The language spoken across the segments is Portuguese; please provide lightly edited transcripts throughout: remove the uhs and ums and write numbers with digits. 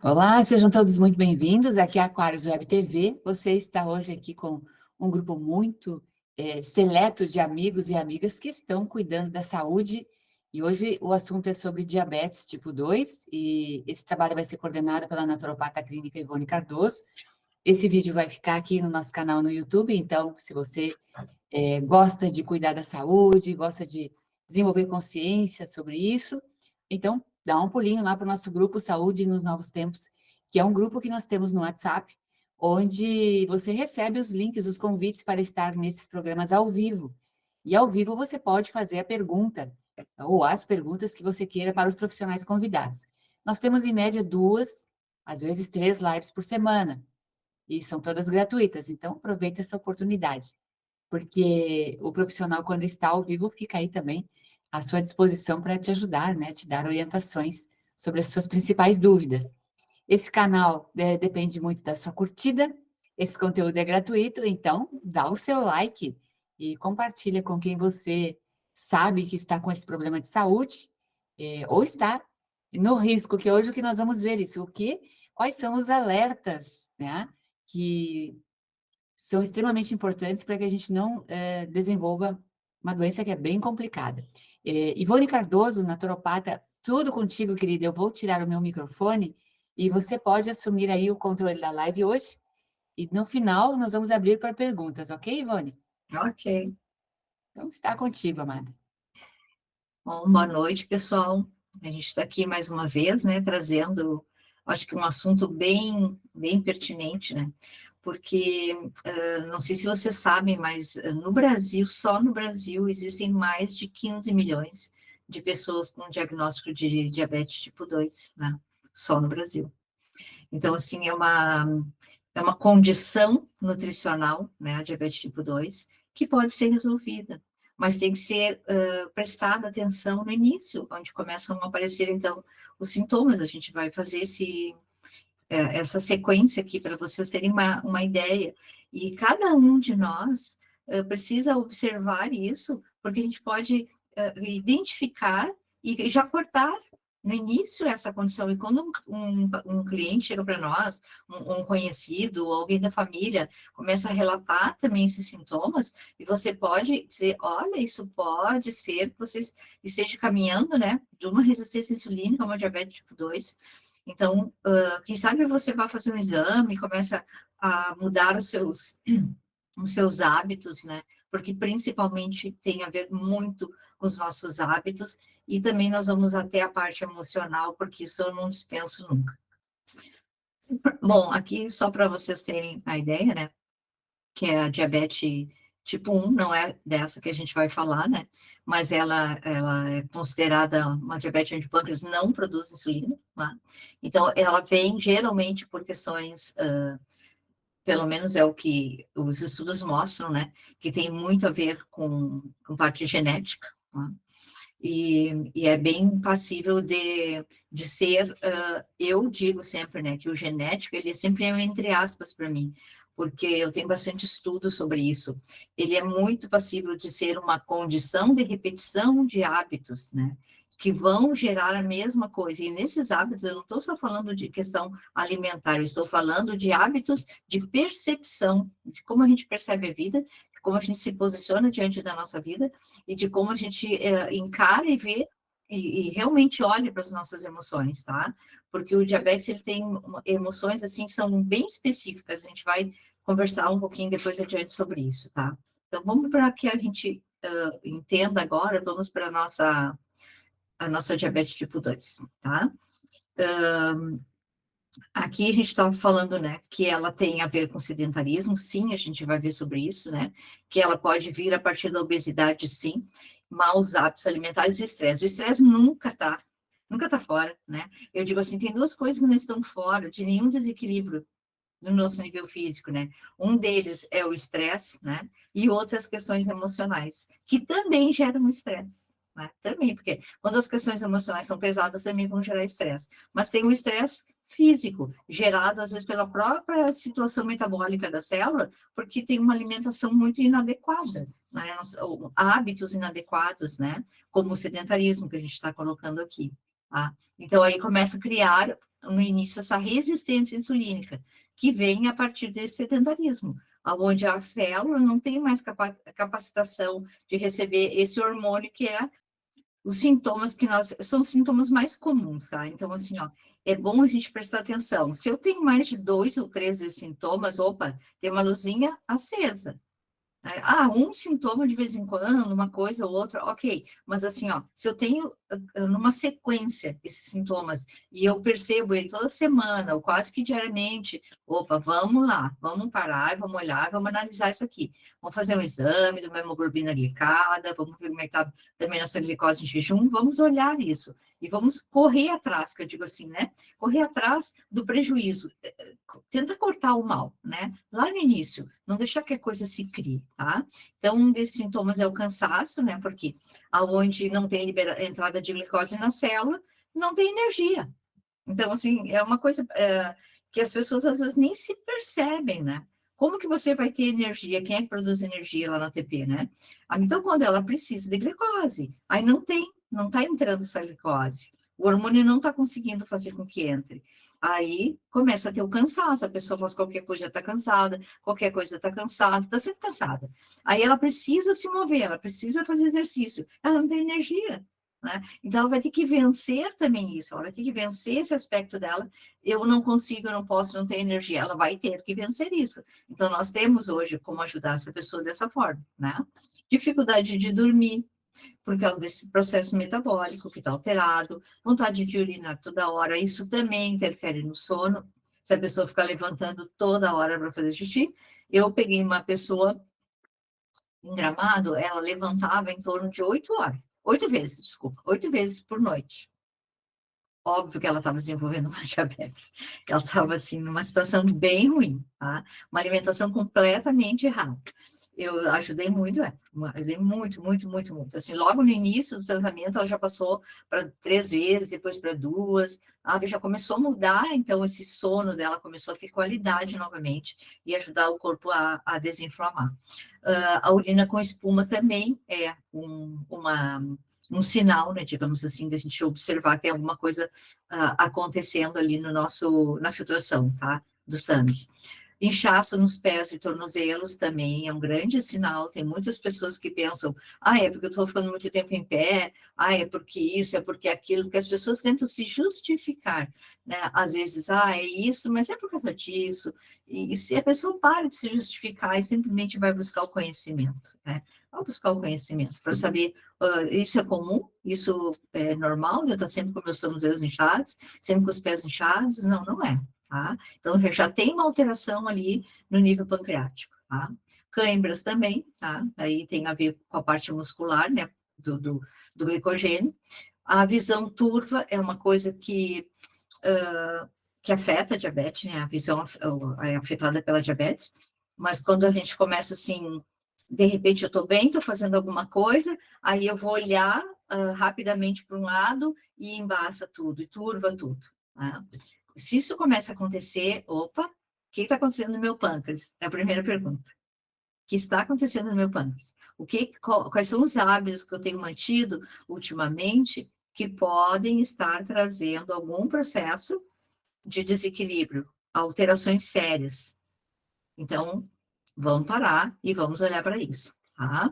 Olá, sejam todos muito bem-vindos. Aqui é a Aquarius Web TV. Você está hoje aqui com um grupo muito seleto de amigos e amigas que estão cuidando da saúde. E hoje o assunto é sobre diabetes tipo 2 e esse trabalho vai ser coordenado pela naturopata clínica Ivone Cardoso. Esse vídeo vai ficar aqui no nosso canal no YouTube, então se você gosta de cuidar da saúde, gosta de desenvolver consciência sobre isso, então dá um pulinho lá para o nosso grupo Saúde nos Novos Tempos, que é um grupo que nós temos no WhatsApp, onde você recebe os links, os convites para estar nesses programas ao vivo. E ao vivo você pode fazer a pergunta, ou as perguntas que você queira para os profissionais convidados. Nós temos, em média, 2, às vezes 3 lives por semana, e são todas gratuitas, então aproveita essa oportunidade porque o profissional, quando está ao vivo, fica aí também à sua disposição para te ajudar, né? Te dar orientações sobre as suas principais dúvidas. Esse canal depende muito da sua curtida, esse conteúdo é gratuito, então dá o seu like e compartilha com quem você sabe que está com esse problema de saúde, ou está no risco, que é hoje o que nós vamos ver isso, quais são os alertas, né? Que são extremamente importantes para que a gente não desenvolva uma doença que é bem complicada. Ivone Cardoso, naturopata, tudo contigo, querida. Eu vou tirar o meu microfone e você pode assumir aí o controle da live hoje. E no final nós vamos abrir para perguntas, ok, Ivone? Ok. Então está contigo, amada. Bom, boa noite, pessoal. A gente está aqui mais uma vez, né, trazendo, acho que um assunto bem pertinente, né? Porque, não sei se vocês sabem, mas no Brasil, só no Brasil, existem mais de 15 milhões de pessoas com diagnóstico de diabetes tipo 2, né? Só no Brasil. Então, assim, é uma condição nutricional, né, a diabetes tipo 2, que pode ser resolvida, mas tem que ser prestada atenção no início, onde começam a aparecer, então, os sintomas. A gente vai fazer essa sequência aqui para vocês terem uma ideia. E cada um de nós precisa observar isso, porque a gente pode identificar e já cortar no início essa condição. E quando um cliente chega para nós, um conhecido, ou alguém da família, começa a relatar também esses sintomas, e você pode dizer, olha, isso pode ser que você esteja caminhando, né, de uma resistência insulínica, uma diabetes tipo 2. Então, quem sabe você vai fazer um exame, começa a mudar os seus hábitos, né? Porque principalmente tem a ver muito com os nossos hábitos, e também nós vamos até a parte emocional, porque isso eu não dispenso nunca. Bom, aqui só para vocês terem a ideia, né? Que é a diabetes tipo 1, não é dessa que a gente vai falar, né? Mas ela é considerada uma diabetes onde o pâncreas não produz insulina, né? Então, ela vem geralmente por questões, pelo menos é o que os estudos mostram, né? Que tem muito a ver com parte genética, né? E é bem passível de ser, eu digo sempre, né, que o genético, ele é sempre entre aspas para mim, porque eu tenho bastante estudo sobre isso. Ele é muito passível de ser uma condição de repetição de hábitos, né, que vão gerar a mesma coisa. E nesses hábitos, eu não estou só falando de questão alimentar, eu estou falando de hábitos de percepção, de como a gente percebe a vida, de como a gente se posiciona diante da nossa vida, e de como a gente encara e vê e realmente olha para as nossas emoções, tá? Porque o diabetes, ele tem emoções, assim, que são bem específicas. A gente vai conversar um pouquinho depois adiante sobre isso, tá? Então, vamos para que a gente entenda agora, vamos para a nossa diabetes tipo 2, tá? Aqui a gente estava falando, né, que ela tem a ver com sedentarismo, sim, a gente vai ver sobre isso, né, que ela pode vir a partir da obesidade, sim, maus hábitos alimentares e estresse. O estresse nunca tá fora, né? Eu digo assim, tem duas coisas que não estão fora de nenhum desequilíbrio no nosso nível físico, né? Um deles é o estresse, né? E outras questões emocionais, que também geram estresse, né? Também, porque quando as questões emocionais são pesadas, também vão gerar estresse. Mas tem o estresse físico, gerado às vezes pela própria situação metabólica da célula, porque tem uma alimentação muito inadequada, né? Hábitos inadequados, né? Como o sedentarismo que a gente está colocando aqui. tá? Então, aí começa a criar, no início, essa resistência insulínica, que vem a partir desse sedentarismo, onde a célula não tem mais capacitação de receber esse hormônio que é os sintomas que nós... São sintomas mais comuns, tá? Então, assim, ó, é bom a gente prestar atenção. Se eu tenho mais de 2 ou 3 desses sintomas, opa, tem uma luzinha acesa. Um sintoma de vez em quando, uma coisa ou outra, ok. Mas assim, ó, se eu tenho numa sequência esses sintomas e eu percebo ele toda semana, ou quase que diariamente, opa, vamos lá, vamos parar, vamos olhar, vamos analisar isso aqui. Vamos fazer um exame da hemoglobina glicada, vamos ver como é que está também nossa glicose em jejum, vamos olhar isso. E vamos correr atrás, que eu digo assim, né? Correr atrás do prejuízo. Tenta cortar o mal, né? Lá no início, não deixar que a coisa se crie, tá? Então, um desses sintomas é o cansaço, né? Porque aonde não tem entrada de glicose na célula, não tem energia. Então, assim, é uma coisa que as pessoas às vezes nem se percebem, né? Como que você vai ter energia? Quem é que produz energia lá na ATP, né? Então, quando ela precisa de glicose, aí não está entrando essa glicose. O hormônio não está conseguindo fazer com que entre. Aí começa a ter o cansaço, a pessoa faz qualquer coisa, já está cansada, qualquer coisa está cansada, está sempre cansada. Aí ela precisa se mover, ela precisa fazer exercício, ela não tem energia. Né? Então, ela vai ter que vencer também isso, ela vai ter que vencer esse aspecto dela. Eu não consigo, eu não posso, não tenho energia. Ela vai ter que vencer isso. Então, nós temos hoje como ajudar essa pessoa dessa forma, né? Dificuldade de dormir, por causa desse processo metabólico que está alterado, vontade de urinar toda hora, isso também interfere no sono. Se a pessoa ficar levantando toda hora para fazer xixi, eu peguei uma pessoa em Gramado, ela levantava em torno de 8 horas. 8 vezes, desculpa, 8 vezes por noite. Óbvio que ela estava desenvolvendo uma diabetes. Ela estava, assim, numa situação bem ruim, tá? Uma alimentação completamente errada. Eu ajudei muito, ajudei muito, muito, muito, muito. Assim, logo no início do tratamento, ela já passou para 3 vezes, depois para 2. Ela já começou a mudar, então esse sono dela começou a ter qualidade novamente e ajudar o corpo a desinflamar. A urina com espuma também é um sinal, né, digamos assim, da gente observar que tem alguma coisa acontecendo ali na filtração, tá, do sangue. Inchaço nos pés e tornozelos também é um grande sinal. Tem muitas pessoas que pensam, é porque eu estou ficando muito tempo em pé, é porque isso, é porque aquilo, porque as pessoas tentam se justificar, né? Às vezes, é isso, mas é por causa disso. E se a pessoa para de se justificar e simplesmente vai buscar o conhecimento, né? Vai buscar o conhecimento para saber, isso é comum, isso é normal, eu estou sempre com meus tornozelos inchados, sempre com os pés inchados? Não, não é. Tá? Então, já tem uma alteração ali no nível pancreático, tá? Cãibras também, tá? Aí tem a ver com a parte muscular, né, do glicogênio. A visão turva é uma coisa que afeta a diabetes, né? A visão é afetada pela diabetes, mas quando a gente começa assim, de repente eu estou bem, estou fazendo alguma coisa, aí eu vou olhar rapidamente para um lado e embaça tudo, e turva tudo, tá? Se isso começa a acontecer, opa, o que está acontecendo no meu pâncreas? É a primeira pergunta. O que está acontecendo no meu pâncreas? Quais são os hábitos que eu tenho mantido ultimamente que podem estar trazendo algum processo de desequilíbrio, alterações sérias? Então, vamos parar e vamos olhar para isso, tá?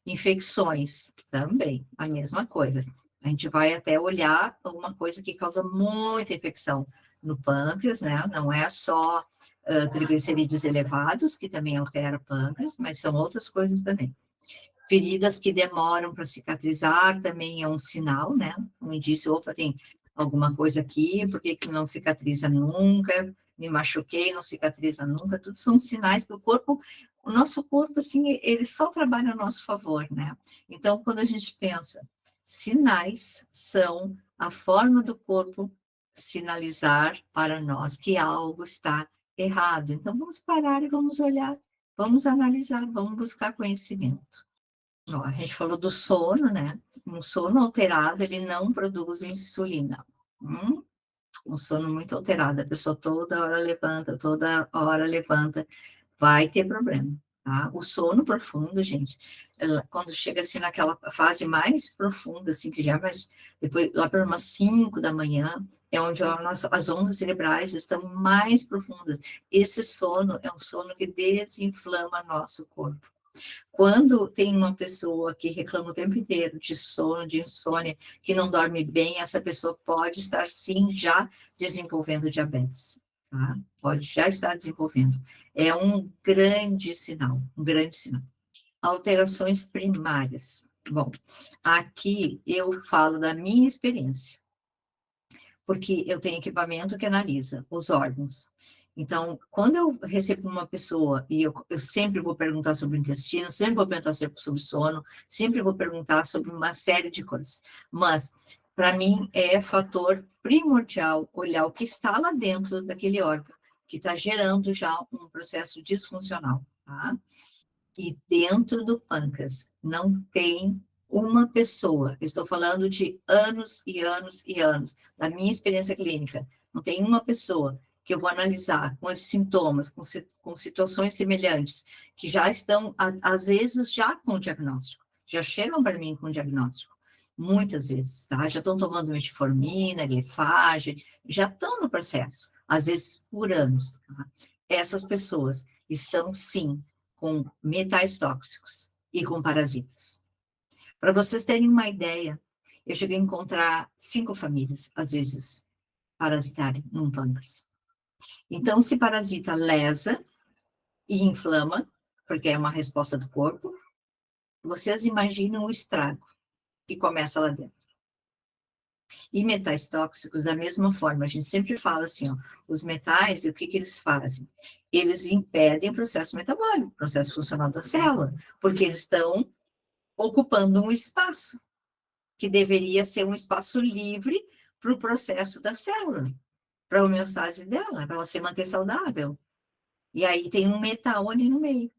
Infecções, também, a mesma coisa. A gente vai até olhar uma coisa que causa muita infecção no pâncreas, né? Não é só triglicerídeos elevados, que também altera o pâncreas, mas são outras coisas também. Feridas que demoram para cicatrizar também é um sinal, né? Um indício, opa, tem alguma coisa aqui, por que não cicatriza nunca? Me machuquei, não cicatriza nunca. Tudo são sinais que o nosso corpo, assim, ele só trabalha a nosso favor, né? Então, quando a gente pensa, sinais são a forma do corpo sinalizar para nós que algo está errado. Então, vamos parar e vamos olhar, vamos analisar, vamos buscar conhecimento. Ó, a gente falou do sono, né? Um sono alterado, ele não produz insulina. Um sono muito alterado, a pessoa toda hora levanta, vai ter problema. tá? O sono profundo, gente, quando chega assim naquela fase mais profunda, assim, que já é mais, depois, lá para umas 5 da manhã, é onde as ondas cerebrais estão mais profundas. Esse sono é um sono que desinflama nosso corpo. Quando tem uma pessoa que reclama o tempo inteiro de sono, de insônia, que não dorme bem, essa pessoa pode estar, sim, já desenvolvendo diabetes, tá? Pode já estar desenvolvendo. É um grande sinal, um grande sinal. Alterações primárias. Bom, aqui eu falo da minha experiência, porque eu tenho equipamento que analisa os órgãos. Então, quando eu recebo uma pessoa, e eu sempre vou perguntar sobre o intestino, sempre vou perguntar sobre sono, sempre vou perguntar sobre uma série de coisas. Mas, para mim, é fator primordial olhar o que está lá dentro daquele órgão, que está gerando já um processo disfuncional, tá? E dentro do pâncreas não tem uma pessoa, eu estou falando de anos e anos e anos, da minha experiência clínica, não tem uma pessoa que eu vou analisar com esses sintomas, com situações semelhantes, que já estão, às vezes, já com diagnóstico, já chegam para mim com diagnóstico, muitas vezes, tá? Já estão tomando metformina, glifage, já estão no processo, às vezes por anos, tá? Essas pessoas estão, sim, com metais tóxicos e com parasitas. Para vocês terem uma ideia, eu cheguei a encontrar 5 famílias, às vezes, parasitarem num pâncreas. Então, se parasita lesa e inflama, porque é uma resposta do corpo, vocês imaginam o estrago que começa lá dentro. E metais tóxicos, da mesma forma, a gente sempre fala assim, ó, os metais, o que eles fazem? Eles impedem o processo metabólico, o processo funcional da célula, porque eles estão ocupando um espaço, que deveria ser um espaço livre para o processo da célula, para a homeostase dela, para ela se manter saudável. E aí tem um metal ali no meio.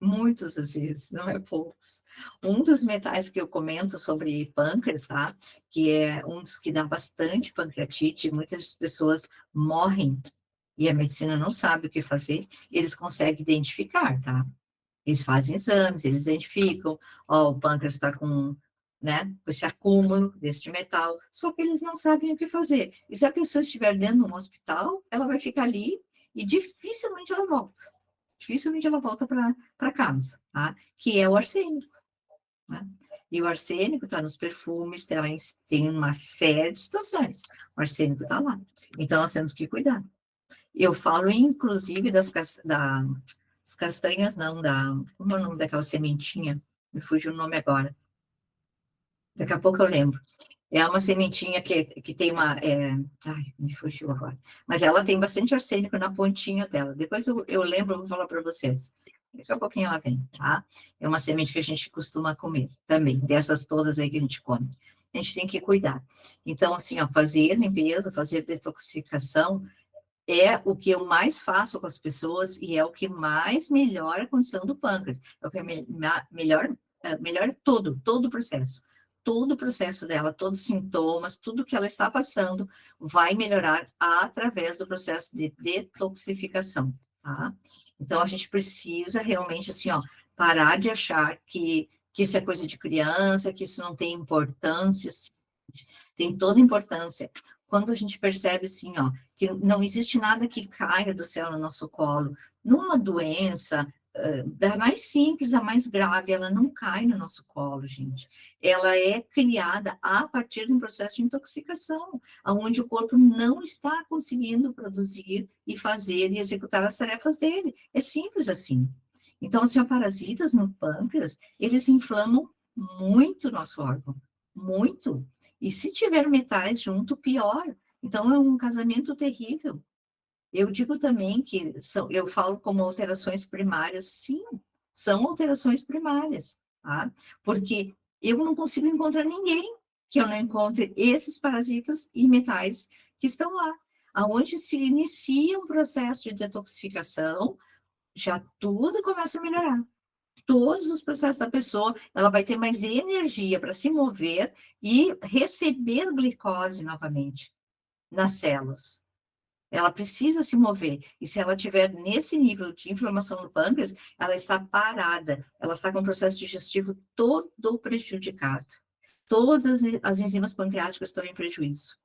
Muitos, às vezes, não é poucos. Um dos metais que eu comento sobre pâncreas, tá? Que é um dos que dá bastante pancreatite, muitas pessoas morrem e a medicina não sabe o que fazer, eles conseguem identificar, tá? Eles fazem exames, eles identificam, ó, o pâncreas está com, né, com esse acúmulo deste metal, só que eles não sabem o que fazer. E se a pessoa estiver dentro de um hospital, ela vai ficar ali e dificilmente ela volta. Dificilmente ela volta para casa, tá? Que é o arsênico, né? E o arsênico está nos perfumes, tem uma série de situações. O arsênico está lá. Então, nós temos que cuidar. Eu falo, inclusive, das castanhas, não, como é o nome daquela sementinha? Me fugiu o nome agora. Daqui a pouco eu lembro. É uma sementinha que tem uma... ai, me fugiu agora. Mas ela tem bastante arsênico na pontinha dela. Depois eu lembro, eu vou falar para vocês. Daqui a pouquinho ela vem, tá? É uma semente que a gente costuma comer também, dessas todas aí que a gente come. A gente tem que cuidar. Então, assim, ó, fazer limpeza, fazer detoxificação é o que eu mais faço com as pessoas e é o que mais melhora a condição do pâncreas. É o que melhora todo o processo. Todo o processo dela, todos os sintomas, tudo que ela está passando vai melhorar através do processo de detoxificação, tá? Então, a gente precisa realmente, assim, ó, parar de achar que isso é coisa de criança, que isso não tem importância, tem toda importância. Quando a gente percebe, assim, ó, que não existe nada que caia do céu no nosso colo, numa doença, da mais simples à mais grave, ela não cai no nosso colo, gente. Ela é criada a partir de um processo de intoxicação, onde o corpo não está conseguindo produzir e fazer e executar as tarefas dele. É simples assim. Então, assim, parasitas no pâncreas, eles inflamam muito o nosso órgão, muito. E se tiver metais junto, pior. Então, é um casamento terrível. Eu digo também que eu falo como alterações primárias, sim, são alterações primárias, tá? Porque eu não consigo encontrar ninguém que eu não encontre esses parasitas e metais que estão lá. Aonde se inicia um processo de detoxificação, já tudo começa a melhorar. Todos os processos da pessoa, ela vai ter mais energia para se mover e receber glicose novamente nas células. Ela precisa se mover. E se ela tiver nesse nível de inflamação no pâncreas, ela está parada, ela está com o processo digestivo todo prejudicado. Todas as enzimas pancreáticas estão em prejuízo.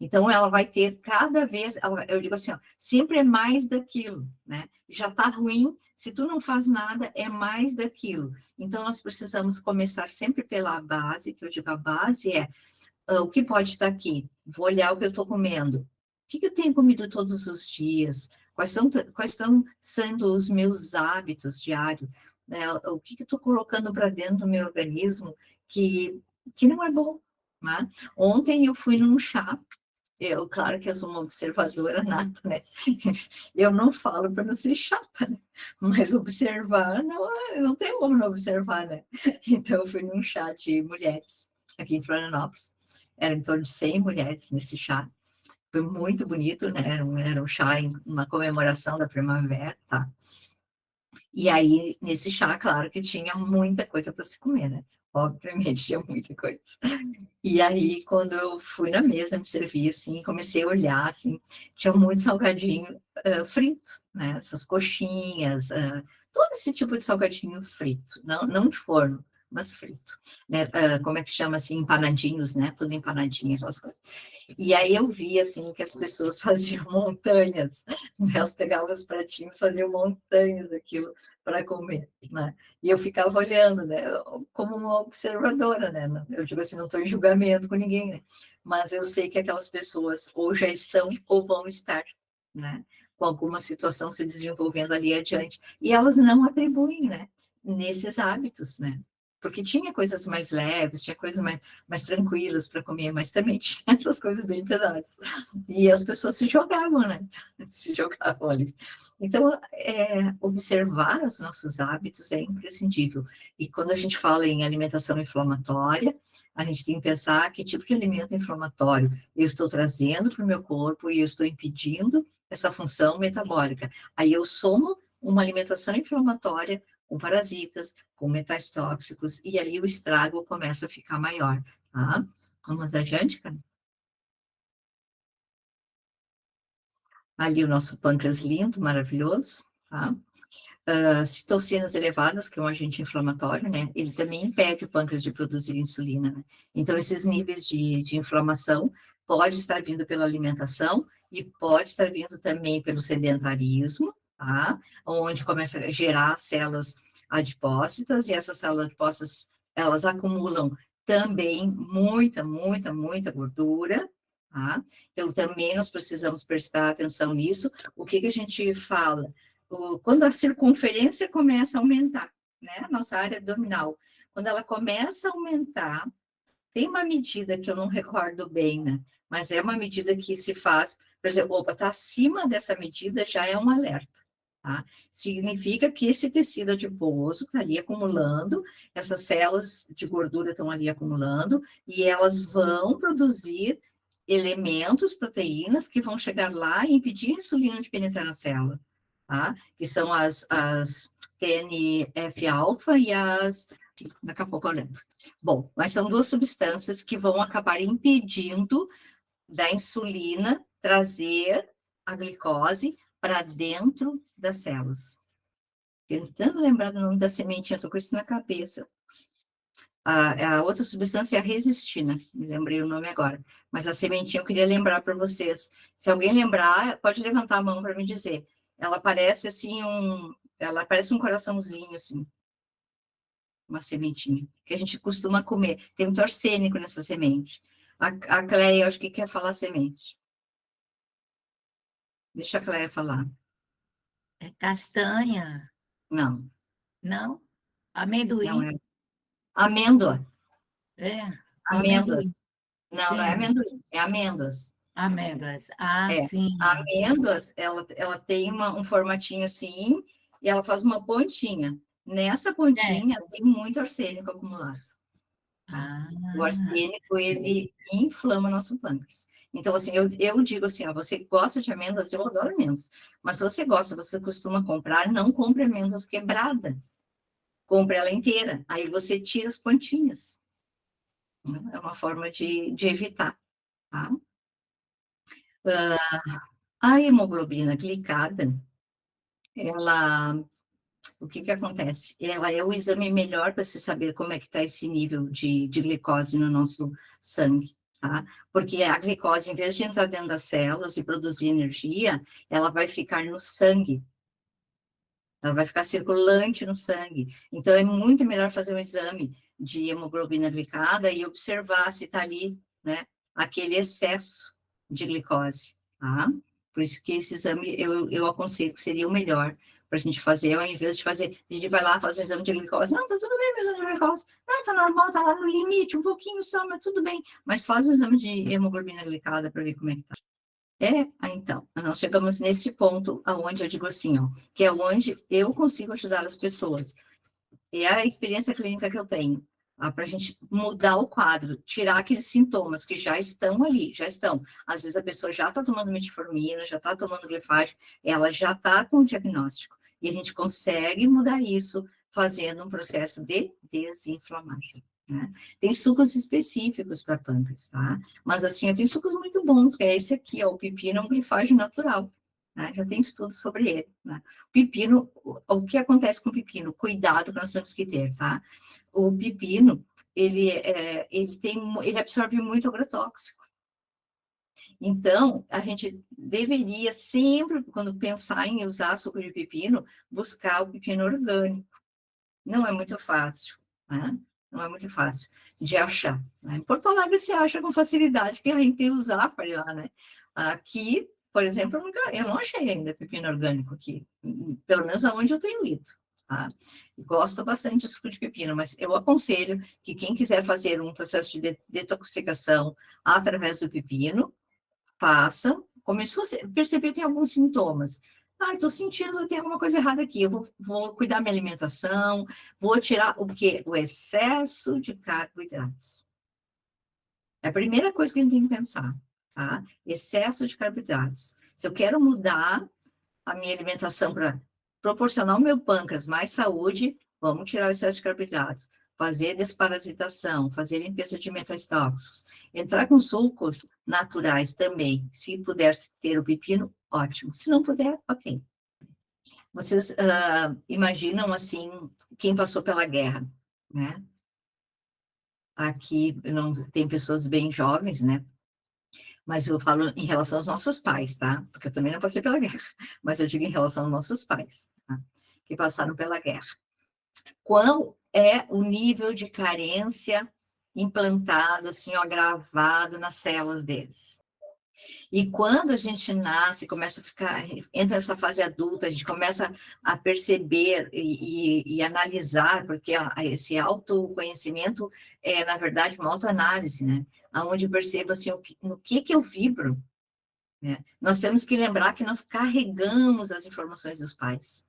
Então, ela vai ter cada vez, eu digo assim, ó, sempre é mais daquilo, né? Já está ruim, se tu não faz nada, é mais daquilo. Então, nós precisamos começar sempre pela base, que eu digo, a base é o que pode estar aqui? Vou olhar o que eu estou comendo. O que eu tenho comido todos os dias? Quais estão sendo os meus hábitos diários? Né? O que eu estou colocando para dentro do meu organismo que não é bom? Né? Ontem eu fui num chá. Claro que eu sou uma observadora nata, né? Eu não falo para não ser chata, né? Mas observar, não tem como não observar, né? Então, eu fui num chá de mulheres, aqui em Florianópolis. Era em torno de 100 mulheres nesse chá. Foi muito bonito, né? Era um chá em uma comemoração da primavera, tá? E aí, nesse chá, claro que tinha muita coisa para se comer, né? Obviamente, tinha muita coisa. E aí, quando eu fui na mesa, me servi, assim, comecei a olhar, assim, tinha muito salgadinho frito, né? Essas coxinhas, todo esse tipo de salgadinho frito, não de forno, mas frito, né? Como é que chama, assim, empanadinhos, né? Tudo empanadinho, aquelas coisas. E aí eu vi, assim, que as pessoas faziam montanhas, né? Elas pegavam os pratinhos, faziam montanhas daquilo para comer, né? E eu ficava olhando, né? Como uma observadora, né? Eu digo assim, não estou em julgamento com ninguém, né? Mas eu sei que aquelas pessoas ou já estão ou vão estar, né? Com alguma situação se desenvolvendo ali adiante. E elas não atribuem, né? Nesses hábitos, né? Porque tinha coisas mais leves, tinha coisas mais tranquilas para comer, mas também tinha essas coisas bem pesadas. E as pessoas se jogavam, né? Se jogavam ali. Então, observar os nossos hábitos é imprescindível. E quando a gente fala em alimentação inflamatória, a gente tem que pensar que tipo de alimento inflamatório eu estou trazendo para o meu corpo e eu estou impedindo essa função metabólica. Aí eu somo uma alimentação inflamatória com parasitas, com metais tóxicos, e ali o estrago começa a ficar maior, tá? Vamos adiante, cara? Ali o nosso pâncreas lindo, maravilhoso, tá? Citocinas elevadas, que é um agente inflamatório, né? Ele também impede o pâncreas de produzir insulina, né? Então, esses níveis de inflamação pode estar vindo pela alimentação e pode estar vindo também pelo sedentarismo, tá? Onde começa a gerar células adipócitas e essas células adipócitas, elas acumulam também muita gordura, tá? Então, também nós precisamos prestar atenção nisso. O que a gente fala? Quando a circunferência começa a aumentar, né? A nossa área abdominal, quando ela começa a aumentar, tem uma medida que eu não recordo bem, né? Mas é uma medida que se faz, por exemplo, opa, está acima dessa medida, já é um alerta, tá? Significa que esse tecido adiposo está ali acumulando, essas células de gordura estão ali acumulando, e elas vão produzir elementos, proteínas, que vão chegar lá e impedir a insulina de penetrar na célula, tá? Que são as TNF-alfa e as... Daqui a pouco eu lembro. Bom, mas são duas substâncias que vão acabar impedindo da insulina trazer a glicose para dentro das células. Tentando lembrar do nome da sementinha, estou com isso na cabeça. A outra substância é a resistina, me lembrei o nome agora. Mas a sementinha eu queria lembrar para vocês. Se alguém lembrar, pode levantar a mão para me dizer. Ela parece assim ela parece um coraçãozinho, assim, uma sementinha, que a gente costuma comer. Tem muito arsênico nessa semente. A Cleia, eu acho que quer falar semente. Deixa a Cleia falar. É castanha, Não, não? não Amendoim, é. Amêndoa. é, o Amêndoas. amendoim, Não é sim, amendoim, é amêndoas. amêndoas. Ah, É. sim, Amêndoas, ela tem um formatinho assim, e ela faz uma pontinha. Nessa é. pontinha tem muito arsênico acumulado. Tá? Ah, O arsênico, ele inflama nosso pâncreas. Então, assim, eu digo assim, ó, você gosta de amêndoas, eu adoro amêndoas, mas se você gosta, você costuma comprar, não compre amêndoas quebrada, compre ela inteira, aí você tira as pontinhas. Né? É uma forma de evitar, tá? A hemoglobina glicada, o que acontece? Ela é o exame melhor para se saber como é que está esse nível de glicose no nosso sangue, tá? Porque a glicose, em vez de entrar dentro das células e produzir energia, ela vai ficar no sangue. Ela vai ficar circulante no sangue. Então, é muito melhor fazer um exame de hemoglobina glicada e observar se está ali, né, aquele excesso de glicose, tá? Por isso que esse exame eu aconselho que seria o melhor para a gente fazer, ao invés de fazer, a gente vai lá fazer um exame de glicose, não, tá tudo bem, meu exame de glicose, não, tá normal, tá lá no limite, um pouquinho só, mas tudo bem, mas faz o exame de hemoglobina glicada para ver como é que tá. Então, nós chegamos nesse ponto aonde eu digo assim, ó, que é onde eu consigo ajudar as pessoas. É a experiência clínica que eu tenho, para a gente mudar o quadro, tirar aqueles sintomas que já estão ali, já estão. Às vezes a pessoa já está tomando metformina, já está tomando glifage, ela já está com o diagnóstico. E a gente consegue mudar isso fazendo um processo de desinflamação. Né? Tem sucos específicos para pâncreas, tá? Mas assim, eu tenho sucos muito bons, que é esse aqui, ó, o pepino é um glifage natural. Né? Já tem estudo sobre ele. Né? Pepino, o que acontece com o pepino? Cuidado que nós temos que ter, tá? O pepino, ele absorve muito agrotóxico. Então, a gente deveria sempre, quando pensar em usar suco de pepino, buscar o pepino orgânico. Não é muito fácil, né? Não é muito fácil de achar. Né? Em Porto Alegre se acha com facilidade, que a gente tem o Zafari lá, né? Aqui, por exemplo, eu não achei ainda pepino orgânico aqui, pelo menos aonde eu tenho ido. Tá? Gosto bastante de suco de pepino, mas eu aconselho que quem quiser fazer um processo de detoxificação através do pepino, faça. Começou a perceber que tem alguns sintomas. Estou sentindo que tem alguma coisa errada aqui. Eu vou cuidar da minha alimentação, vou tirar o quê? O excesso de carboidratos. É a primeira coisa que a gente tem que pensar, tá? Excesso de carboidratos. Se eu quero mudar a minha alimentação para proporcionar ao meu pâncreas mais saúde, vamos tirar o excesso de carboidratos. Fazer desparasitação, fazer limpeza de metais tóxicos. Entrar com sucos naturais também. Se puder ter o pepino, ótimo. Se não puder, ok. Vocês imaginam, assim, quem passou pela guerra, né? Aqui não tem pessoas bem jovens, né? Mas eu falo em relação aos nossos pais, tá? Porque eu também não passei pela guerra. Mas eu digo em relação aos nossos pais, tá? Que passaram pela guerra. Qual é o nível de carência implantado, assim, ó, gravado nas células deles? E quando a gente nasce, começa a ficar, entra nessa fase adulta, a gente começa a perceber e analisar, porque esse autoconhecimento é, na verdade, uma autoanálise, né? Onde eu percebo, assim, no que eu vibro, né? Nós temos que lembrar que nós carregamos as informações dos pais.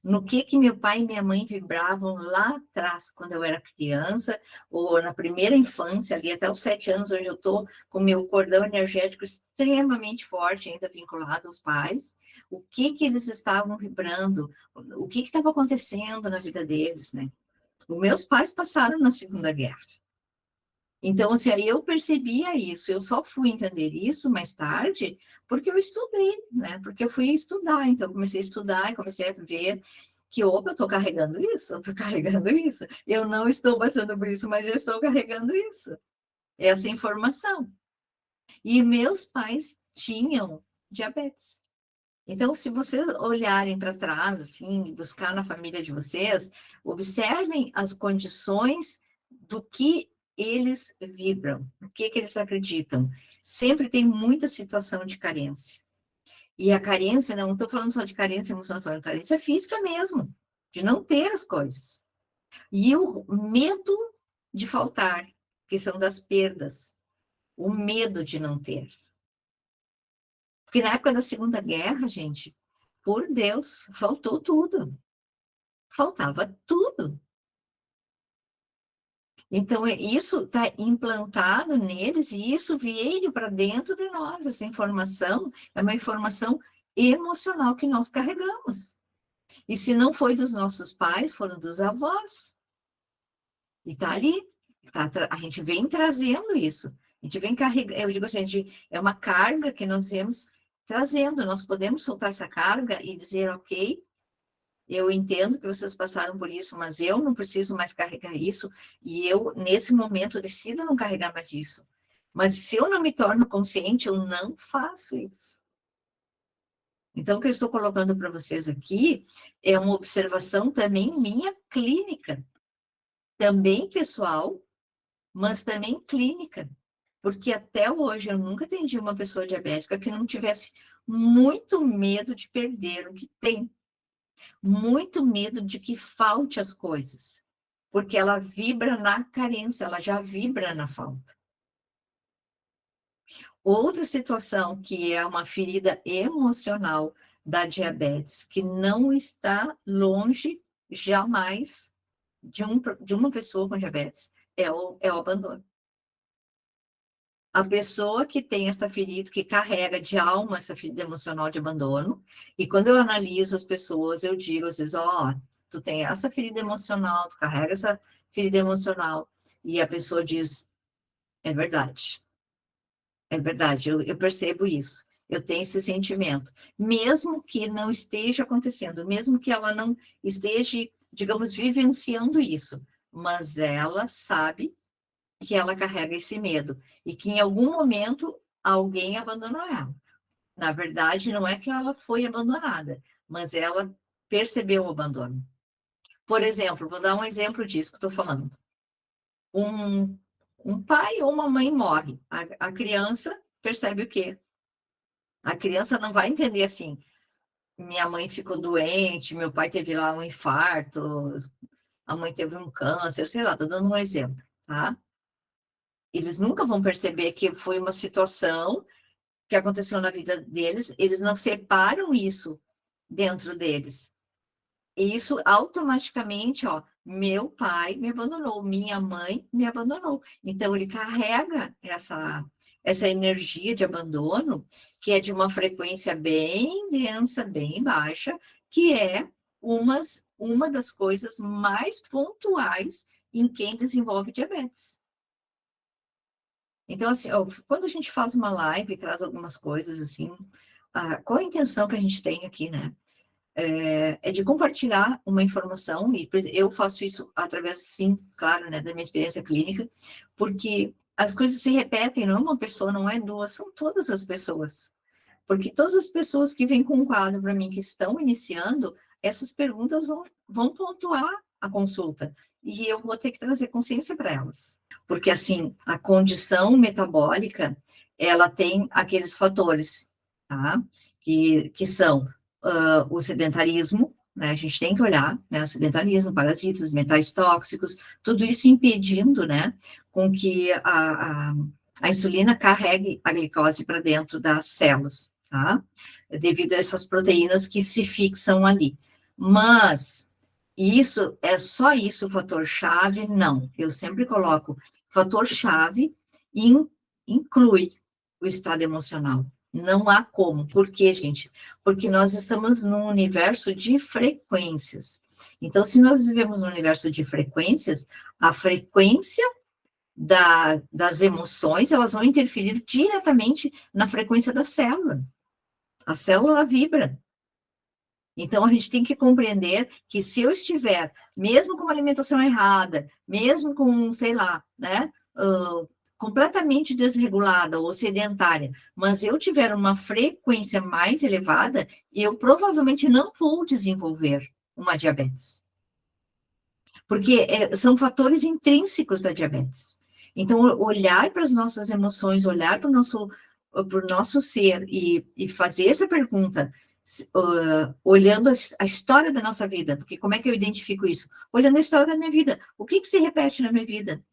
No que meu pai e minha mãe vibravam lá atrás, quando eu era criança, ou na primeira infância, ali até os 7 anos, onde eu estou com o meu cordão energético extremamente forte, ainda vinculado aos pais, o que eles estavam vibrando, o que estava acontecendo na vida deles, né? Os meus pais passaram na Segunda Guerra. Então, assim, aí eu percebia isso, eu só fui entender isso mais tarde, porque eu estudei, né? Porque eu fui estudar, então eu comecei a estudar e comecei a ver que, opa, eu estou carregando isso, eu estou carregando isso. Eu não estou passando por isso, mas eu estou carregando isso. Essa informação. E meus pais tinham diabetes. Então, se vocês olharem para trás, assim, buscar na família de vocês, observem as condições do que eles vibram, o que eles acreditam. Sempre tem muita situação de carência. E a carência, não estou falando só de carência emocional, estou falando de carência física mesmo, de não ter as coisas. E o medo de faltar, que são das perdas, o medo de não ter. Porque na época da Segunda Guerra, gente, por Deus, faltou tudo. Faltava tudo. Então, isso está implantado neles e isso veio para dentro de nós. Essa informação é uma informação emocional que nós carregamos. E se não foi dos nossos pais, foram dos avós. E está ali. A gente vem trazendo isso. A gente vem carregando. Eu digo assim, é uma carga que nós viemos trazendo, nós podemos soltar essa carga e dizer, ok, eu entendo que vocês passaram por isso, mas eu não preciso mais carregar isso, e eu, nesse momento, decido não carregar mais isso. Mas se eu não me torno consciente, eu não faço isso. Então, o que eu estou colocando para vocês aqui é uma observação também minha clínica, também pessoal, mas também clínica. Porque até hoje eu nunca atendi uma pessoa diabética que não tivesse muito medo de perder o que tem. Muito medo de que falte as coisas. Porque ela vibra na carência, ela já vibra na falta. Outra situação que é uma ferida emocional da diabetes, que não está longe jamais de uma pessoa com diabetes, é o abandono. A pessoa que tem essa ferida, que carrega de alma essa ferida emocional de abandono, e quando eu analiso as pessoas, eu digo às vezes, ó, tu tem essa ferida emocional, tu carrega essa ferida emocional, e a pessoa diz, é verdade, eu percebo isso, eu tenho esse sentimento, mesmo que não esteja acontecendo, mesmo que ela não esteja, digamos, vivenciando isso, mas ela sabe que ela carrega esse medo e que em algum momento alguém abandonou ela. Na verdade, não é que ela foi abandonada, mas ela percebeu o abandono. Por exemplo, vou dar um exemplo disso que estou falando. Um pai ou uma mãe morre. A criança percebe o quê? A criança não vai entender assim, minha mãe ficou doente, meu pai teve lá um infarto, a mãe teve um câncer, sei lá, estou dando um exemplo, tá? Eles nunca vão perceber que foi uma situação que aconteceu na vida deles, eles não separam isso dentro deles. E isso automaticamente, ó, meu pai me abandonou, minha mãe me abandonou. Então, ele carrega essa energia de abandono, que é de uma frequência bem densa, bem baixa, que é uma das coisas mais pontuais em quem desenvolve diabetes. Então, assim, ó, quando a gente faz uma live e traz algumas coisas, assim, qual a intenção que a gente tem aqui, né? É de compartilhar uma informação, e eu faço isso através, sim, claro, né, da minha experiência clínica, porque as coisas se repetem, não é uma pessoa, não é duas, são todas as pessoas. Porque todas as pessoas que vêm com um quadro para mim, que estão iniciando, essas perguntas vão pontuar a consulta, e eu vou ter que trazer consciência para elas. Porque, assim, a condição metabólica, ela tem aqueles fatores, tá? Que são o sedentarismo, né? A gente tem que olhar, né? O sedentarismo, parasitas, metais tóxicos, tudo isso impedindo, né? Com que a insulina carregue a glicose para dentro das células, tá? Devido a essas proteínas que se fixam ali. Mas isso, é só isso o fator-chave? Não. Eu sempre coloco fator-chave inclui o estado emocional. Não há como. Por quê, gente? Porque nós estamos num universo de frequências. Então, se nós vivemos num universo de frequências, a frequência das emoções, elas vão interferir diretamente na frequência da célula. A célula vibra. Então, a gente tem que compreender que se eu estiver, mesmo com uma alimentação errada, mesmo com, sei lá, né, completamente desregulada ou sedentária, mas eu tiver uma frequência mais elevada, eu provavelmente não vou desenvolver uma diabetes. Porque são fatores intrínsecos da diabetes. Então, olhar para as nossas emoções, olhar para o nosso ser e fazer essa pergunta, olhando a história da nossa vida, porque como é que eu identifico isso? Olhando a história da minha vida. O que se repete na minha vida?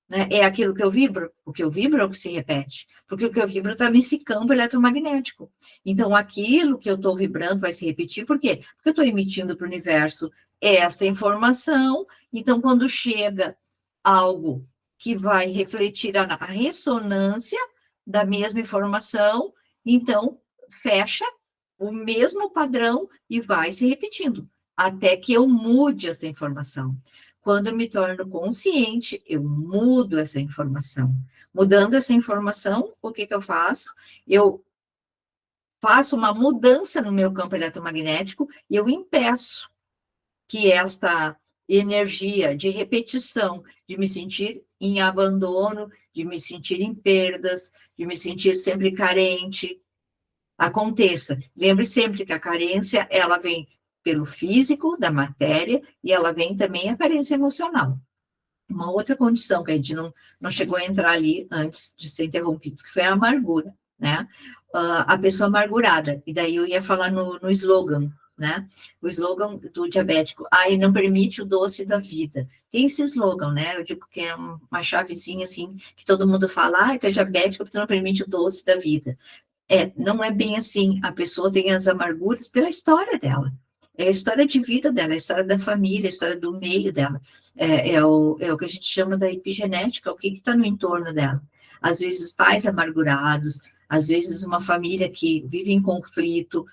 Né? É aquilo que eu vibro? O que eu vibro é o que se repete. Porque o que eu vibro está nesse campo eletromagnético. Então, aquilo que eu estou vibrando vai se repetir. Por quê? Porque eu estou emitindo para o universo esta informação. Então, quando chega algo que vai refletir na ressonância da mesma informação, então, fecha o mesmo padrão e vai se repetindo, até que eu mude essa informação. Quando eu me torno consciente, eu mudo essa informação. Mudando essa informação, o que eu faço? Eu faço uma mudança no meu campo eletromagnético e eu impeço que esta energia de repetição, de me sentir em abandono, de me sentir em perdas, de me sentir sempre carente, aconteça. Lembre sempre que a carência, ela vem pelo físico, da matéria, e ela vem também a carência emocional. Uma outra condição que a gente não chegou a entrar ali antes de ser interrompido, que foi a amargura, né? A pessoa amargurada, e daí eu ia falar no slogan, né? O slogan do diabético, e não permite o doce da vida. Tem esse slogan, né? Eu digo que é uma chavezinha, assim, que todo mundo fala, tu é diabético porque tu não permite o doce da vida. Não é bem assim, a pessoa tem as amarguras pela história dela, é a história de vida dela, é a história da família, a história do meio dela, é o que a gente chama da epigenética, o que está no entorno dela. Às vezes pais amargurados, às vezes uma família que vive em conflito,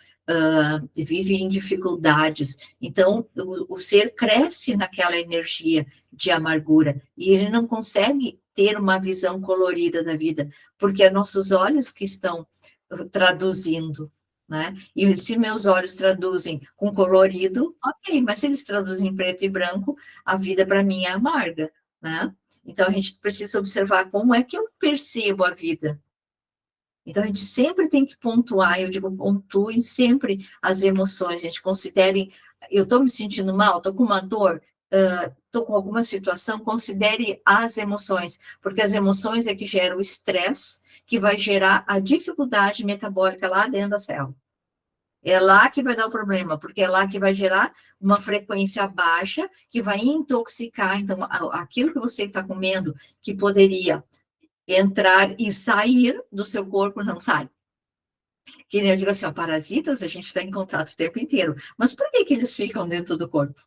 vive em dificuldades, então o ser cresce naquela energia de amargura, e ele não consegue ter uma visão colorida da vida, porque é nossos olhos que estão traduzindo, né? E se meus olhos traduzem com colorido, ok, mas se eles traduzem em preto e branco, a vida para mim é amarga, né? Então a gente precisa observar como é que eu percebo a vida. Então a gente sempre tem que pontuar, eu digo, pontuem sempre as emoções, a gente considere, eu estou me sentindo mal, estou com uma dor, estou com alguma situação, considere as emoções, porque as emoções é que geram o estresse, que vai gerar a dificuldade metabólica lá dentro da célula. É lá que vai dar o problema, porque é lá que vai gerar uma frequência baixa, que vai intoxicar. Então, aquilo que você está comendo, que poderia entrar e sair do seu corpo, não sai. Que nem eu digo assim, parasitas, a gente está em contato o tempo inteiro. Mas por que eles ficam dentro do corpo?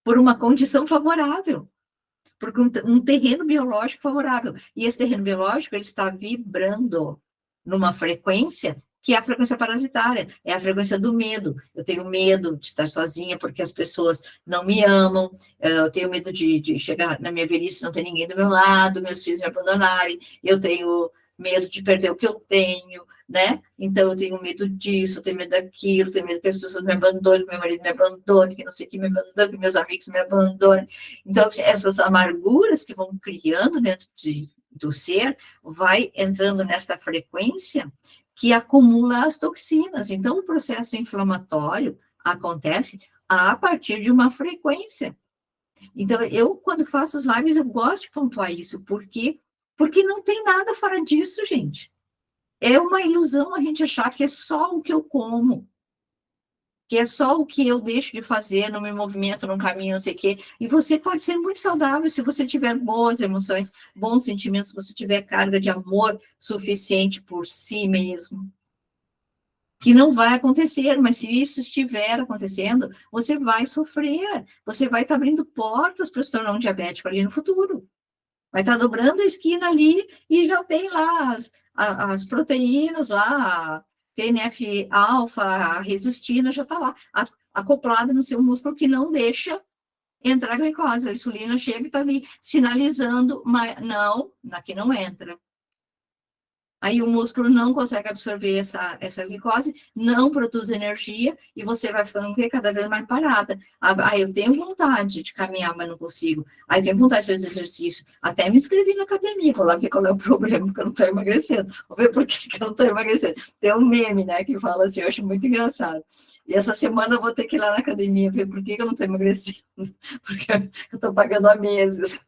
Por uma condição favorável. Porque um terreno biológico favorável. E esse terreno biológico, ele está vibrando numa frequência que é a frequência parasitária, é a frequência do medo. Eu tenho medo de estar sozinha porque as pessoas não me amam, eu tenho medo de chegar na minha velhice e não ter ninguém do meu lado, meus filhos me abandonarem, eu tenho medo de perder o que eu tenho, né? Então, eu tenho medo disso, eu tenho medo daquilo, tenho medo que as pessoas me abandonem, que meu marido me abandone, que não sei o que me abandone, que meus amigos me abandonem. Então, essas amarguras que vão criando dentro do ser, vai entrando nesta frequência que acumula as toxinas. Então, o processo inflamatório acontece a partir de uma frequência. Então, eu, quando faço as lives, eu gosto de pontuar isso, porque não tem nada fora disso, gente. É uma ilusão a gente achar que é só o que eu como, que é só o que eu deixo de fazer, no meu movimento, no caminho, não sei o quê. E você pode ser muito saudável se você tiver boas emoções, bons sentimentos, se você tiver carga de amor suficiente por si mesmo. Que não vai acontecer, mas se isso estiver acontecendo, você vai sofrer, você vai estar abrindo portas para se tornar um diabético ali no futuro. Vai estar dobrando a esquina ali e já tem lá as proteínas lá, TNF-alfa, a resistina já está lá, acoplada no seu músculo, que não deixa entrar a glicose. A insulina chega e está ali sinalizando, mas não, aqui não entra. Aí o músculo não consegue absorver essa glicose, não produz energia, e você vai ficando cada vez mais parada. Aí eu tenho vontade de caminhar, mas não consigo. Aí eu tenho vontade de fazer exercício. Até me inscrevi na academia, vou lá ver qual é o problema, porque eu não estou emagrecendo. Vou ver por que eu não estou emagrecendo. Tem um meme, né, que fala assim, eu acho muito engraçado. E essa semana eu vou ter que ir lá na academia ver por que eu não estou emagrecendo. Porque eu estou pagando há meses.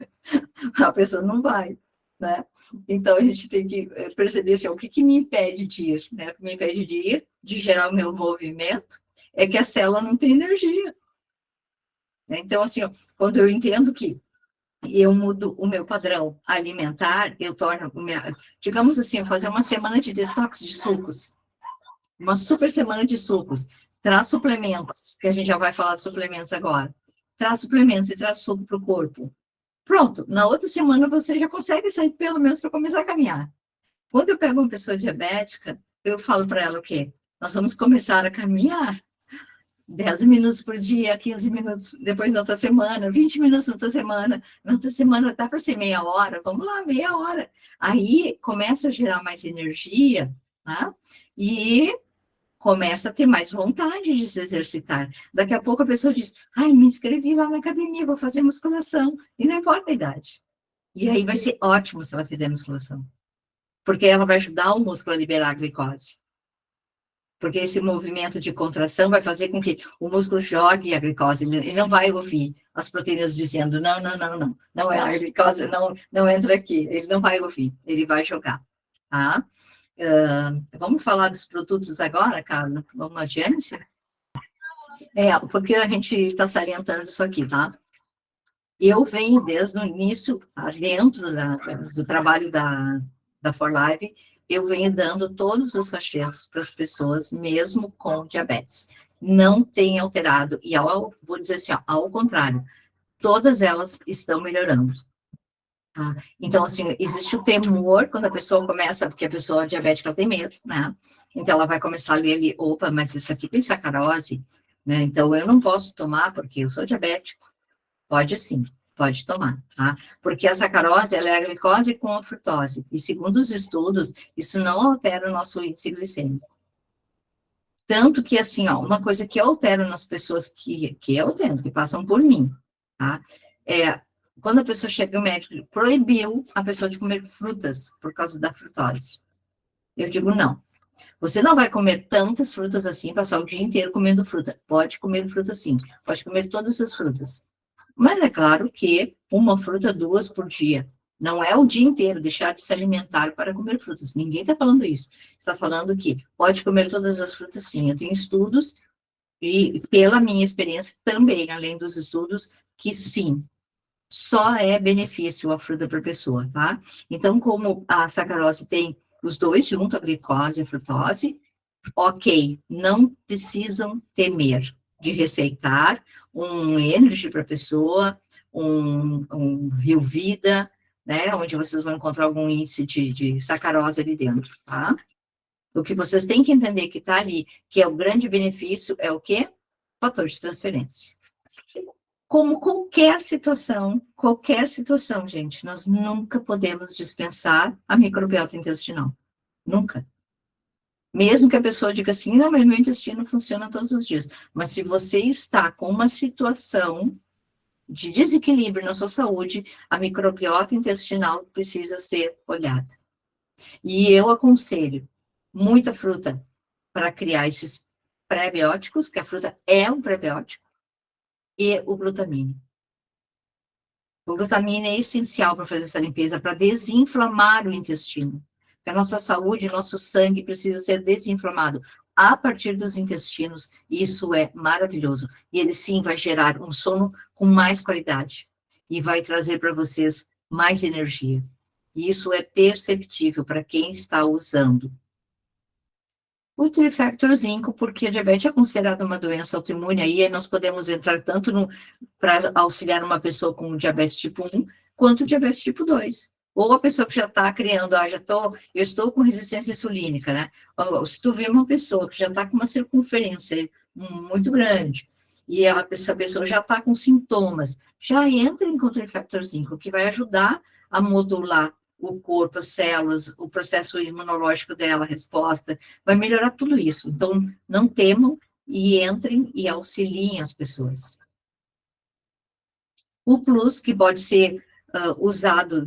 A pessoa não vai. Né? Então, a gente tem que perceber assim, o que me impede de ir, né? O que me impede de ir, de gerar o meu movimento, é que a célula não tem energia. Então, assim, quando eu entendo que eu mudo o meu padrão alimentar, eu torno, digamos assim, fazer uma semana de detox de sucos, uma super semana de sucos, traz suplementos, que a gente já vai falar de suplementos agora, traz suplementos e traz suco para o corpo. Pronto, na outra semana você já consegue sair pelo menos para começar a caminhar. Quando eu pego uma pessoa diabética, eu falo para ela o quê? Nós vamos começar a caminhar 10 minutos por dia, 15 minutos depois na outra semana, 20 minutos na outra semana dá para ser meia hora, vamos lá, meia hora. Aí começa a gerar mais energia tá? E começa a ter mais vontade de se exercitar. Daqui a pouco a pessoa diz, ai, me inscrevi lá na academia, vou fazer musculação. E não importa a idade. E aí vai ser ótimo se ela fizer musculação. Porque ela vai ajudar o músculo a liberar a glicose. Porque esse movimento de contração vai fazer com que o músculo jogue a glicose. Ele não vai ouvir as proteínas dizendo, não, não, não, não. Não é a glicose, não entra aqui. Ele não vai ouvir, ele vai jogar, tá? Vamos falar dos produtos agora, Carla? Vamos adiante? Porque a gente está salientando isso aqui, tá? Eu venho desde o início, dentro do trabalho da For Life, eu venho dando todos os cachês para as pessoas, mesmo com diabetes. Não tem alterado, e vou dizer assim, ao contrário, todas elas estão melhorando. Tá? Então, assim, existe o temor quando a pessoa começa, porque a pessoa diabética ela tem medo, né? Então, ela vai começar a ler ali, opa, mas isso aqui tem sacarose, né? Então, eu não posso tomar porque eu sou diabético. Pode sim, pode tomar, tá? Porque a sacarose, ela é a glicose com a frutose. E segundo os estudos, isso não altera o nosso índice glicêmico. Tanto que, assim, ó, uma coisa que eu altero nas pessoas que eu atendo, que passam por mim, tá? Quando a pessoa chega, o médico proibiu a pessoa de comer frutas por causa da frutose. Eu digo, não. Você não vai comer tantas frutas assim, passar o dia inteiro comendo fruta. Pode comer fruta sim, pode comer todas as frutas. Mas é claro que uma fruta, 2 por dia. Não é o dia inteiro deixar de se alimentar para comer frutas. Ninguém está falando isso. Está falando que pode comer todas as frutas, sim. Eu tenho estudos, e pela minha experiência também, além dos estudos, que sim, só é benefício a fruta para a pessoa, tá? Então, como a sacarose tem os dois junto, a glicose e a frutose, ok, não precisam temer de receitar um Energy para a pessoa, um Rio Vida, né, onde vocês vão encontrar algum índice de sacarose ali dentro, tá? O que vocês têm que entender que está ali, que é o grande benefício, é o quê? Fator de transferência. Como qualquer situação, gente, nós nunca podemos dispensar a microbiota intestinal. Nunca. Mesmo que a pessoa diga assim, não, mas meu intestino funciona todos os dias. Mas se você está com uma situação de desequilíbrio na sua saúde, a microbiota intestinal precisa ser olhada. E eu aconselho muita fruta para criar esses pré-bióticos, que a fruta é um pré-biótico, e o glutamine. O glutamine é essencial para fazer essa limpeza, para desinflamar o intestino. Porque a nossa saúde, nosso sangue precisa ser desinflamado a partir dos intestinos. E isso é maravilhoso. E ele sim vai gerar um sono com mais qualidade. E vai trazer para vocês mais energia. E isso é perceptível para quem está usando. O Trifactor Zinco, porque a diabetes é considerada uma doença autoimune, aí nós podemos entrar tanto para auxiliar uma pessoa com diabetes tipo 1, quanto diabetes tipo 2. Ou a pessoa que já está criando, eu estou com resistência insulínica, né? Se tu vê uma pessoa que já está com uma circunferência muito grande, e essa pessoa já está com sintomas, já entra em Trifactor Zinco, que vai ajudar a modular o corpo, as células, o processo imunológico dela, a resposta, vai melhorar tudo isso. Então, não temam e entrem e auxiliem as pessoas. O Plus, que pode ser usado,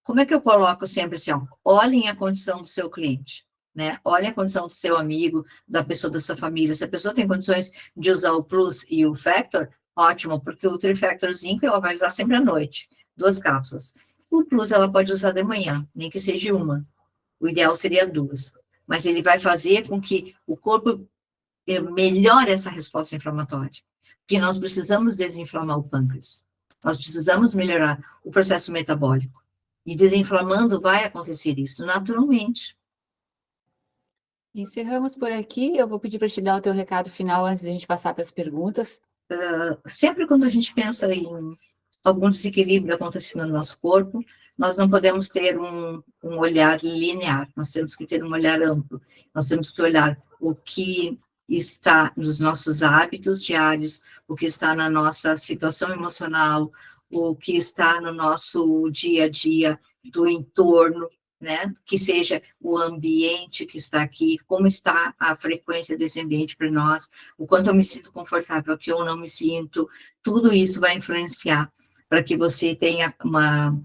como é que eu coloco sempre assim, ó, olhem a condição do seu cliente, né? Olhem a condição do seu amigo, da pessoa da sua família. Se a pessoa tem condições de usar o Plus e o Factor, ótimo, porque o Trifactor 5 ela vai usar sempre à noite, 2 cápsulas. O Plus ela pode usar de manhã, nem que seja uma. O ideal seria 2. Mas ele vai fazer com que o corpo melhore essa resposta inflamatória. Porque nós precisamos desinflamar o pâncreas. Nós precisamos melhorar o processo metabólico. E desinflamando vai acontecer isso naturalmente. Encerramos por aqui. Eu vou pedir para te dar o teu recado final antes de a gente passar para as perguntas. Sempre quando a gente pensa em algum desequilíbrio acontecendo no nosso corpo, nós não podemos ter um olhar linear, nós temos que ter um olhar amplo, nós temos que olhar o que está nos nossos hábitos diários, o que está na nossa situação emocional, o que está no nosso dia a dia do entorno, né? Que seja o ambiente que está aqui, como está a frequência desse ambiente para nós, o quanto eu me sinto confortável, que eu não me sinto, tudo isso vai influenciar para que você tenha uma,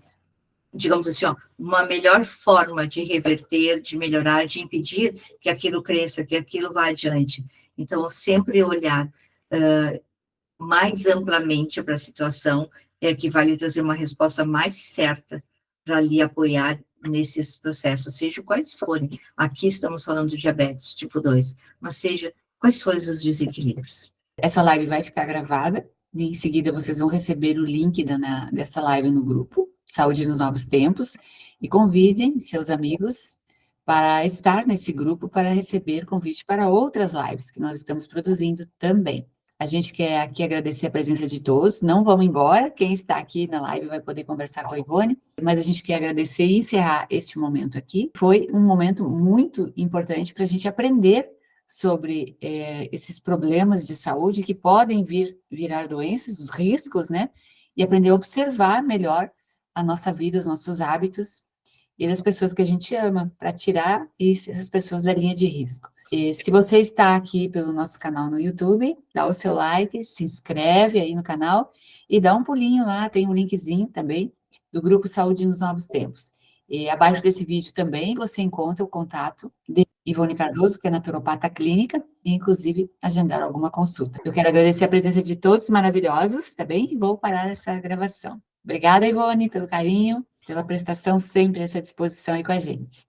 digamos assim, ó, uma melhor forma de reverter, de melhorar, de impedir que aquilo cresça, que aquilo vá adiante. Então, sempre olhar mais amplamente para a situação é que vai lhe trazer uma resposta mais certa para lhe apoiar nesses processos, seja quais forem. Aqui estamos falando de diabetes tipo 2, mas seja quais forem os desequilíbrios. Essa live vai ficar gravada, e em seguida vocês vão receber o link dessa live no grupo Saúde nos Novos Tempos, e convidem seus amigos para estar nesse grupo, para receber convite para outras lives que nós estamos produzindo também. A gente quer aqui agradecer a presença de todos, não vamos embora, quem está aqui na live vai poder conversar com a Ivone, mas a gente quer agradecer e encerrar este momento aqui. Foi um momento muito importante para a gente aprender sobre esses problemas de saúde que podem virar doenças, os riscos, né? E aprender a observar melhor a nossa vida, os nossos hábitos e das pessoas que a gente ama, para tirar essas pessoas da linha de risco. E se você está aqui pelo nosso canal no YouTube, dá o seu like, se inscreve aí no canal e dá um pulinho lá, tem um linkzinho também do Grupo Saúde nos Novos Tempos. E abaixo desse vídeo também você encontra o contato de Ivone Cardoso, que é naturopata clínica, e inclusive agendar alguma consulta. Eu quero agradecer a presença de todos maravilhosos, tá bem? E vou parar essa gravação. Obrigada, Ivone, pelo carinho, pela prestação sempre a essa disposição aí com a gente.